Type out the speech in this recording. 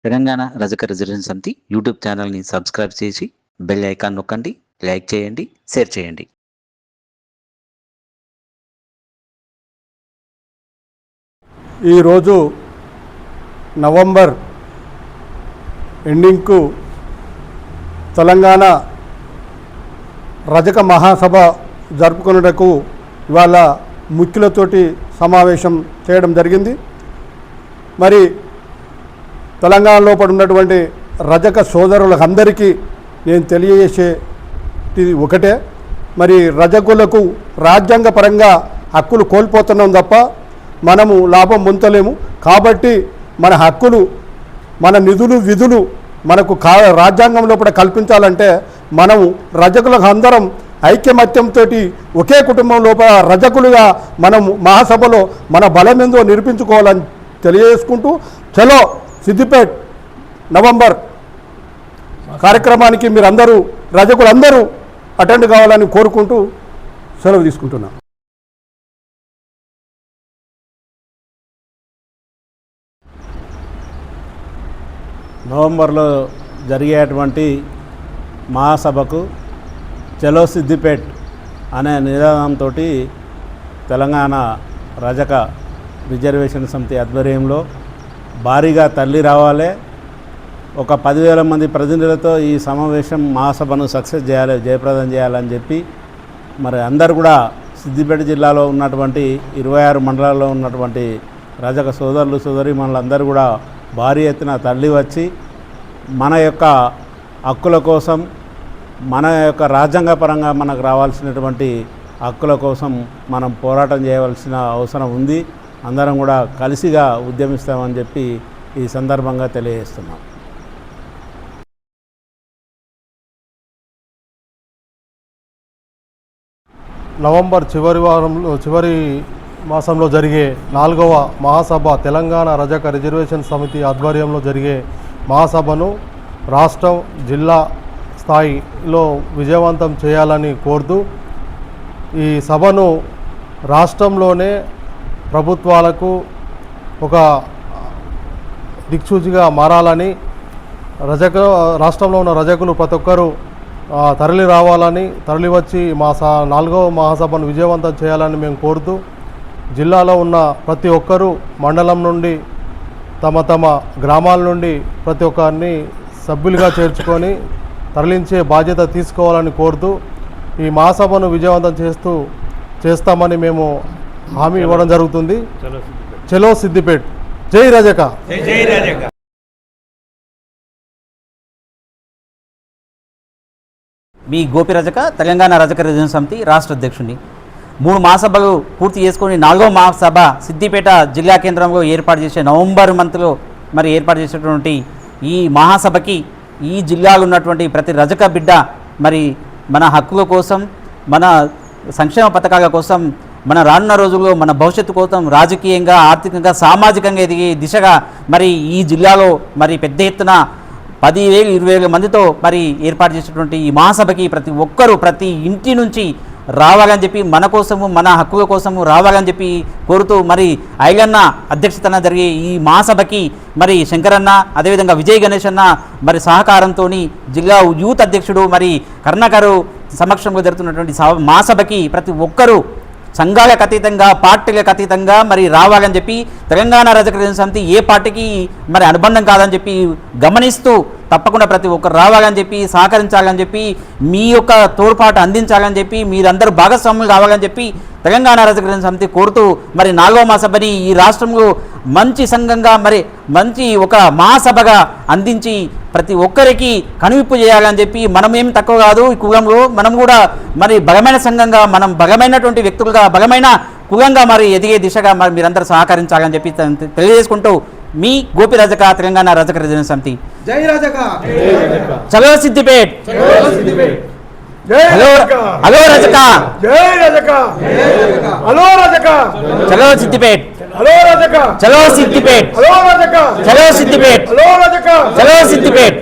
తెలంగాణ రజక రిజర్వేషన్ సమితి యూట్యూబ్ ఛానల్ని సబ్స్క్రైబ్ చేసి బెల్ ఐకాన్ నొక్కండి, లైక్ చేయండి, షేర్ చేయండి. ఈరోజు నవంబర్ ఎండింగ్కు తెలంగాణ రజక మహాసభ జరుపుకున్నటకు ఇవాళ ముఖ్యులతోటి సమావేశం చేయడం జరిగింది. మరి తెలంగాణలో ఉన్నటువంటి రజక సోదరులందరికీ నేను తెలియజేసేది ఒకటే, మరి రజకులకు రాజ్యాంగపరంగా హక్కులు కోల్పోతున్నాం తప్ప మనము లాభం పొందలేము. కాబట్టి మన హక్కులు, మన నిధులు, విధులు మనకు రాజ్యాంగం లోపల కల్పించాలంటే మనము రజకులకు అందరం ఐక్యమత్యంతో ఒకే కుటుంబం లోపల రజకులుగా మనం మహాసభలో మన బలమేందో నిరూపించుకోవాలని తెలియజేసుకుంటూ, చలో సిద్దిపేట్ నవంబర్ కార్యక్రమానికి మీరందరూ రజకులందరూ అటెండ్ కావాలని కోరుకుంటూ సెలవు తీసుకుంటున్నాం. నవంబర్లో జరిగేటువంటి మహాసభకు చలో సిద్దిపేట్ అనే నినాదంతో తెలంగాణ రజక రిజర్వేషన్ సమితి ఆధ్వర్యంలో భారీగా తరలి రావాలి. ఒక 10,000 మంది ప్రతినిధులతో ఈ సమావేశం మహాసభను సక్సెస్ చేయాలి, జయప్రదం చేయాలని చెప్పి మరి అందరు కూడా సిద్దిపేట జిల్లాలో ఉన్నటువంటి 26 మండలాల్లో ఉన్నటువంటి రజక సోదరులు సోదరీమణులందరూ కూడా భారీ ఎత్తున తరలి వచ్చి మన యొక్క హక్కుల కోసం, మన యొక్క రాజ్యాంగపరంగా మనకు రావాల్సినటువంటి హక్కుల కోసం మనం పోరాటం చేయవలసిన అవసరం ఉంది. అందరం కూడా కలిసిగా ఉద్యమిస్తామని చెప్పి ఈ సందర్భంగా తెలియజేస్తున్నాం. నవంబర్ చివరి మాసంలో జరిగే 4వ మహాసభ తెలంగాణ రజక రిజర్వేషన్ సమితి ఆధ్వర్యంలో జరిగే మహాసభను రాష్ట్రం, జిల్లా స్థాయిలో విజయవంతం చేయాలని కోరుతూ, ఈ సభను రాష్ట్రంలోనే ప్రభుత్వాలకు ఒక దిక్సూచిగా మారాలని, రాష్ట్రంలో ఉన్న రజకులు ప్రతి ఒక్కరూ తరలి రావాలని, తరలి వచ్చి 4వ మహాసభను విజయవంతం చేయాలని మేము కోరుతూ, జిల్లాలో ఉన్న ప్రతి ఒక్కరూ మండలం నుండి తమ తమ గ్రామాల నుండి ప్రతి ఒక్కరిని సభ్యులుగా చేర్చుకొని తరలించే బాధ్యత తీసుకోవాలని కోరుతూ ఈ మహాసభను విజయవంతం చేస్తామని మేము హామీ ఇవ్వడం జరుగుతుంది. చలో సిద్దిపేట్, జై రజక. మీ గోపి రజక, తెలంగాణ రజక రిజర్వేషన్ సమితి రాష్ట్ర అధ్యక్షుడిని. 3 మహాసభలు పూర్తి చేసుకొని 4వ మహాసభ సిద్దిపేట జిల్లా కేంద్రంలో ఏర్పాటు చేసే నవంబర్ మంత్లో మరి ఏర్పాటు చేసేటువంటి ఈ మహాసభకి ఈ జిల్లాలో ఉన్నటువంటి ప్రతి రజక బిడ్డ మరి మన హక్కుల కోసం, మన సంక్షేమ పథకాల కోసం, మన రానున్న రోజుల్లో మన భవిష్యత్తు కోసం రాజకీయంగా, ఆర్థికంగా, సామాజికంగా ఎదిగే దిశగా మరి ఈ జిల్లాలో మరి పెద్ద ఎత్తున 10,000, 20,000 మందితో మరి ఏర్పాటు చేసినటువంటి ఈ మహాసభకి ప్రతి ఒక్కరూ ప్రతి ఇంటి నుంచి రావాలని చెప్పి, మన కోసము, మన హక్కుల కోసము రావాలని చెప్పి కోరుతూ మరి ఐలన్న అధ్యక్షతన జరిగే ఈ మహాసభకి మరి శంకరన్న, అదేవిధంగా విజయ్ గణేష్ అన్న మరి సహకారంతో జిల్లా యూత్ అధ్యక్షుడు మరి కర్ణకారు సమక్షంలో జరుగుతున్నటువంటి మహాసభకి ప్రతి ఒక్కరూ సంఘాలకు అతీతంగా, పార్టీలకు అతీతంగా మరి రావాలని చెప్పి, తెలంగాణ రజక రిజర్వేషన్ సమితి ఏ పార్టీకి మరి అనుబంధం కాదని చెప్పి గమనిస్తూ తప్పకుండా ప్రతి ఒక్కరు రావాలని చెప్పి, సహకరించాలని చెప్పి, మీ యొక్క తోడ్పాటు అందించాలని చెప్పి, మీరందరూ భాగస్వాములు కావాలని చెప్పి తెలంగాణ రజక రిజర్వేషన్ సమితి కోరుతూ మరి 4వ మహాసభని ఈ రాష్ట్రంలో మంచి సంఘంగా, మరి మంచి ఒక మహాసభగా అందించి ప్రతి ఒక్కరికి కనువిప్పు చేయాలని చెప్పి, మనమేం తక్కువ కాదు ఈ కులంలో, మనం కూడా మరి బలమైన సంఘంగా, మనం బలమైనటువంటి వ్యక్తులుగా, బలమైన కులంగా మరి ఎదిగే దిశగా మరి మీరందరూ సహకరించాలని చెప్పి తెలియజేసుకుంటూ మీ గోపి రజక, తెలంగాణ రజక రిజర్వేషన్ సమితి. జై రజక. చలో సిద్దిపేట్. హలో రజక. చలో సిద్దిపేట్. చలో సిద్దిపేట్. చలో సిద్దిపేట్. చలో సిద్దిపేట్.